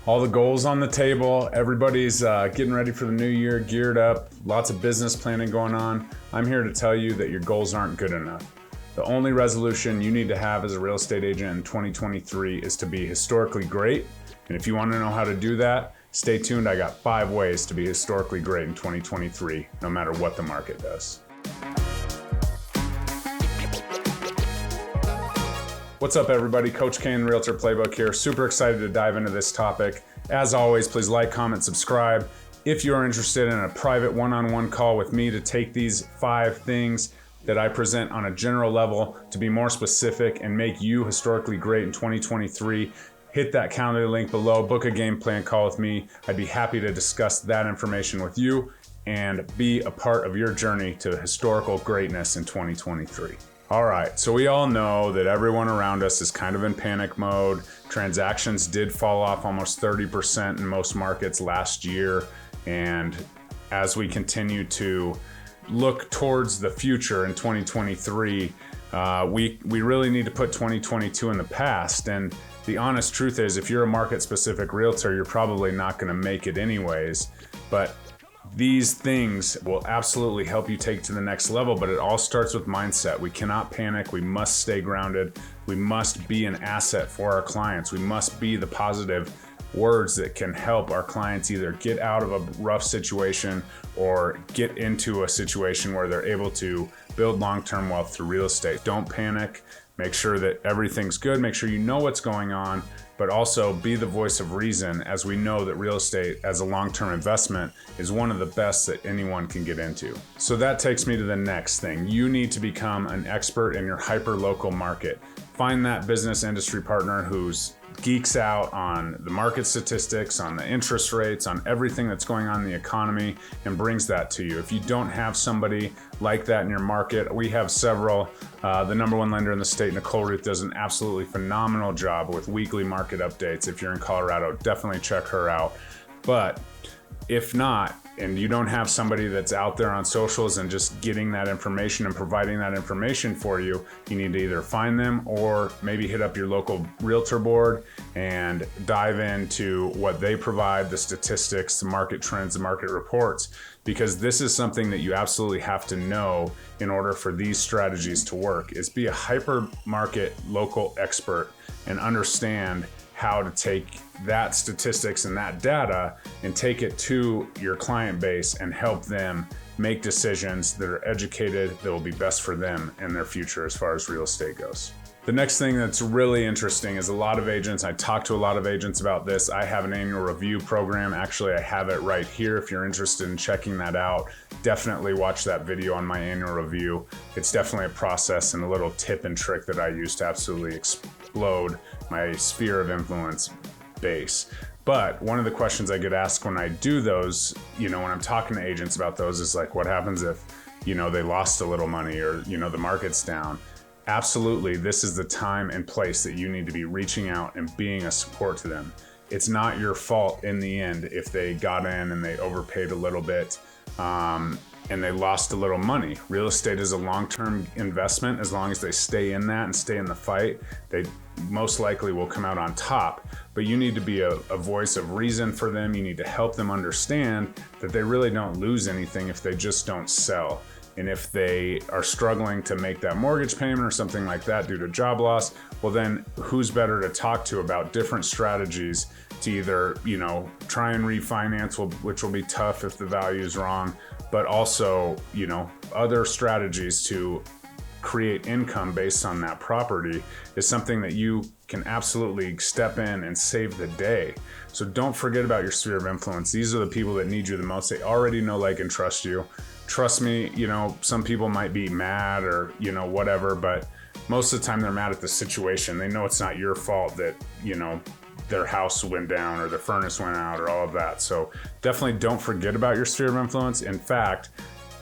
All the goals on the table. Everybody's getting ready for the new year, geared up, lots of business planning going on. I'm here to tell you that your goals aren't good enough. The only resolution you need to have as a real estate agent in 2023 is to be historically great. And if you want to know how to do that, stay tuned. I got 5 ways to be historically great in 2023, no matter what the market does. What's up, everybody? Coach Kane, Realtor Playbook here. Super excited to dive into this topic. As always, please like, comment, subscribe. If you're interested in a private one-on-one call with me to take these 5 things that I present on a general level to be more specific and make you historically great in 2023, hit that calendar link below, book a game plan call with me. I'd be happy to discuss that information with you and be a part of your journey to historical greatness in 2023. All right, so we all know that everyone around us is kind of in panic mode. Transactions did fall off almost 30% in most markets last year. And as we continue to look towards the future in 2023, we really need to put 2022 in the past. And the honest truth is, if you're a market-specific realtor, you're probably not going to make it anyways. But these things will absolutely help you take to the next level, but it all starts with mindset. We cannot panic. We must stay grounded. We must be an asset for our clients. We must be the positive words that can help our clients either get out of a rough situation or get into a situation where they're able to build long-term wealth through real estate. Don't panic. Make sure that everything's good. Make sure you know what's going on, but also be the voice of reason, as we know that real estate as a long-term investment is one of the best that anyone can get into. So that takes me to the next thing. You need to become an expert in your hyper-local market. Find that business industry partner who's geeks out on the market statistics, on the interest rates, on everything that's going on in the economy, and brings that to you. If you don't have somebody like that in your market, we have several. The number 1 lender in the state, Nicole Ruth, does an absolutely phenomenal job with weekly market updates. If you're in Colorado, definitely check her out. But if not, and you don't have somebody that's out there on socials and just getting that information and providing that information for you, you need to either find them or maybe hit up your local realtor board and dive into what they provide, the statistics, the market trends, the market reports, because this is something that you absolutely have to know in order for these strategies to work, is be a hyper market local expert and understand how to take that statistics and that data and take it to your client base and help them make decisions that are educated, that will be best for them and their future as far as real estate goes. The next thing that's really interesting is a lot of agents, I talk to a lot of agents about this. I have an annual review program. Actually, I have it right here. If you're interested in checking that out, definitely watch that video on my annual review. It's definitely a process and a little tip and trick that I use to absolutely explode my sphere of influence base. But one of the questions I get asked when I do those, when I'm talking to agents about those, is like, what happens if, they lost a little money or, the market's down? Absolutely, this is the time and place that you need to be reaching out and being a support to them. It's not your fault in the end if they got in and they overpaid a little bit and they lost a little money. Real estate is a long-term investment. As long as they stay in that and stay in the fight, they most likely will come out on top. But you need to be a voice of reason for them. You need to help them understand that they really don't lose anything if they just don't sell. And if they are struggling to make that mortgage payment or something like that due to job loss, well then who's better to talk to about different strategies to either, try and refinance, which will be tough if the value is wrong, but also, other strategies to create income based on that property is something that you can absolutely step in and save the day. So don't forget about your sphere of influence. These are the people that need you the most. They already know, like, and trust you. Trust me, some people might be mad or, whatever, but most of the time they're mad at the situation. They know it's not your fault that, their house went down or their furnace went out or all of that. So definitely don't forget about your sphere of influence. In fact,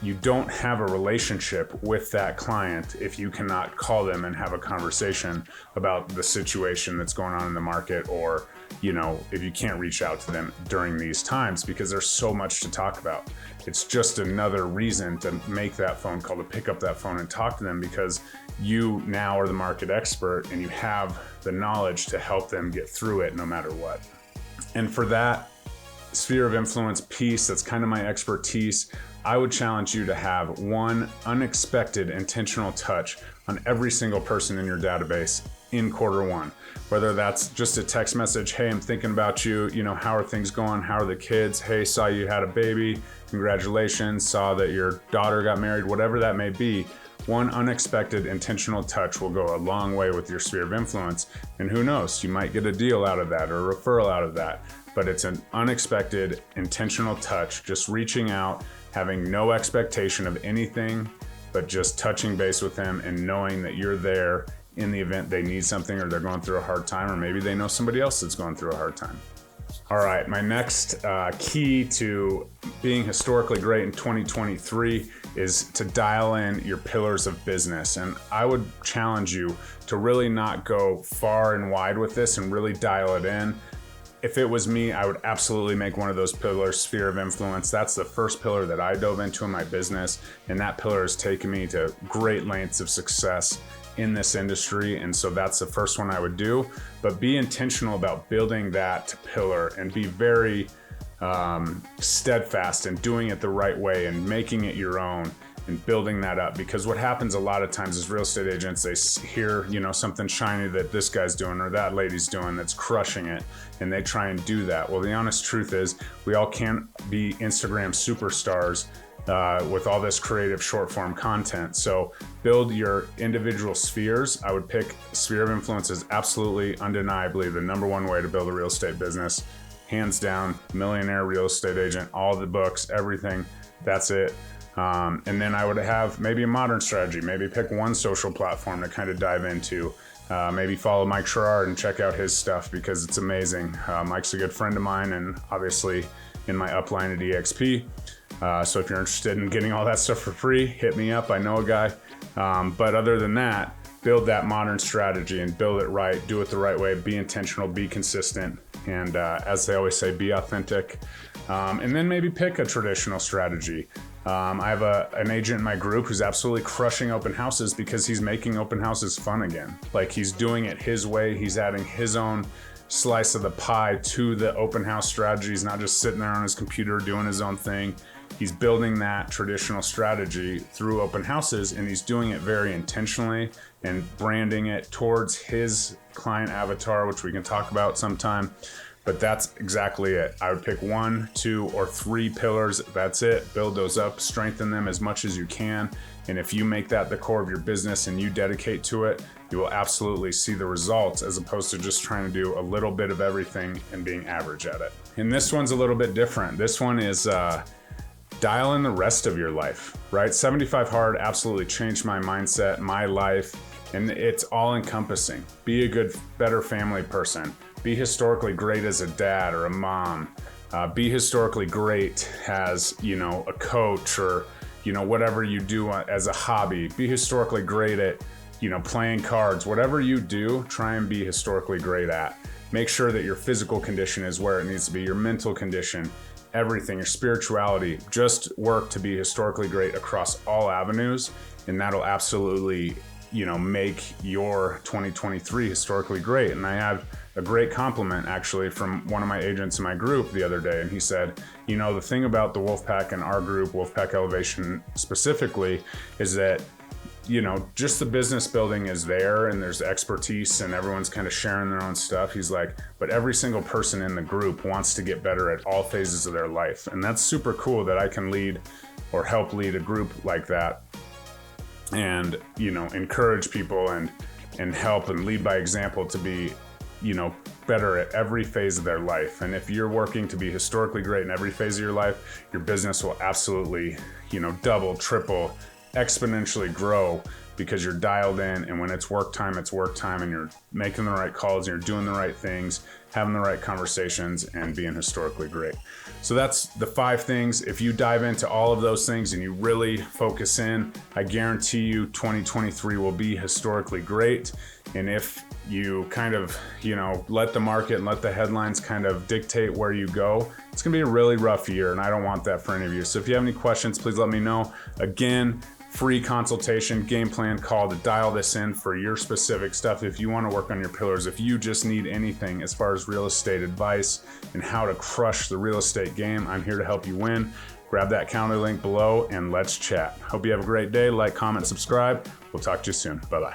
you don't have a relationship with that client if you cannot call them and have a conversation about the situation that's going on in the market, or, if you can't reach out to them during these times, because there's so much to talk about. It's just another reason to make that phone call, to pick up that phone and talk to them, because you now are the market expert and you have the knowledge to help them get through it no matter what. And for that sphere of influence piece, that's kind of my expertise, I would challenge you to have one unexpected intentional touch on every single person in your database in quarter 1. Whether that's just a text message, hey, I'm thinking about you, how are things going? How are the kids? Hey, saw you had a baby, congratulations, saw that your daughter got married, whatever that may be. One unexpected intentional touch will go a long way with your sphere of influence. And who knows, you might get a deal out of that or a referral out of that. But it's an unexpected intentional touch, just reaching out, having no expectation of anything, but just touching base with them and knowing that you're there in the event they need something or they're going through a hard time, or maybe they know somebody else that's going through a hard time. All right, my next key to being historically great in 2023 is to dial in your pillars of business. And I would challenge you to really not go far and wide with this and really dial it in. If it was me, I would absolutely make one of those pillars sphere of influence. That's the first pillar that I dove into in my business, and that pillar has taken me to great lengths of success in this industry. And so that's the first one I would do. But be intentional about building that pillar and be very steadfast in doing it the right way and making it your own and building that up. Because what happens a lot of times is real estate agents, they hear, something shiny that this guy's doing or that lady's doing that's crushing it, and they try and do that. Well, the honest truth is we all can't be Instagram superstars with all this creative short form content. So build your individual spheres. I would pick sphere of influence as absolutely undeniably the number one way to build a real estate business. Hands down, millionaire real estate agent, all the books, everything, that's it. And then I would have maybe a modern strategy, maybe pick one social platform to kind of dive into. Maybe follow Mike Sherrard and check out his stuff because it's amazing. Mike's a good friend of mine and obviously in my upline at EXP. So if you're interested in getting all that stuff for free, hit me up. I know a guy. But other than that, build that modern strategy and build it right, do it the right way, be intentional, be consistent. And as they always say, be authentic. And then maybe pick a traditional strategy. I have an agent in my group who's absolutely crushing open houses because he's making open houses fun again. Like he's doing it his way. He's adding his own slice of the pie to the open house strategy. He's not just sitting there on his computer doing his own thing. He's building that traditional strategy through open houses, and he's doing it very intentionally and branding it towards his client avatar, which we can talk about sometime. But that's exactly it. I would pick 1, 2, or 3 pillars. That's it. Build those up, strengthen them as much as you can. And if you make that the core of your business and you dedicate to it, you will absolutely see the results as opposed to just trying to do a little bit of everything and being average at it. And this one's a little bit different. This one is dial in the rest of your life, right? 75 Hard absolutely changed my mindset, my life, and it's all encompassing. Be a good, better family person. Be historically great as a dad or a mom. Be historically great as, a coach or, whatever you do as a hobby. Be historically great at, playing cards. Whatever you do, try and be historically great at. Make sure that your physical condition is where it needs to be, your mental condition, everything, your spirituality. Just work to be historically great across all avenues, and that'll absolutely, make your 2023 historically great. And I had a great compliment actually from one of my agents in my group the other day, and he said, the thing about the Wolfpack and our group, Wolfpack Elevation specifically, is that just the business building is there and there's expertise and everyone's kind of sharing their own stuff. He's like, but every single person in the group wants to get better at all phases of their life. And that's super cool that I can lead or help lead a group like that and, encourage people and help and lead by example to be, better at every phase of their life. And if you're working to be historically great in every phase of your life, your business will absolutely, double, triple, exponentially grow because you're dialed in, and when it's work time, and you're making the right calls, and you're doing the right things, having the right conversations, and being historically great. So that's the 5 things. If you dive into all of those things and you really focus in, I guarantee you 2023 will be historically great. And if you kind of, let the market and let the headlines kind of dictate where you go, it's gonna be a really rough year, and I don't want that for any of you. So if you have any questions, please let me know. Again, free consultation, game plan call to dial this in for your specific stuff. If you want to work on your pillars, if you just need anything as far as real estate advice and how to crush the real estate game, I'm here to help you win. Grab that calendar link below and let's chat. Hope you have a great day. Like, comment, subscribe. We'll talk to you soon. Bye-bye.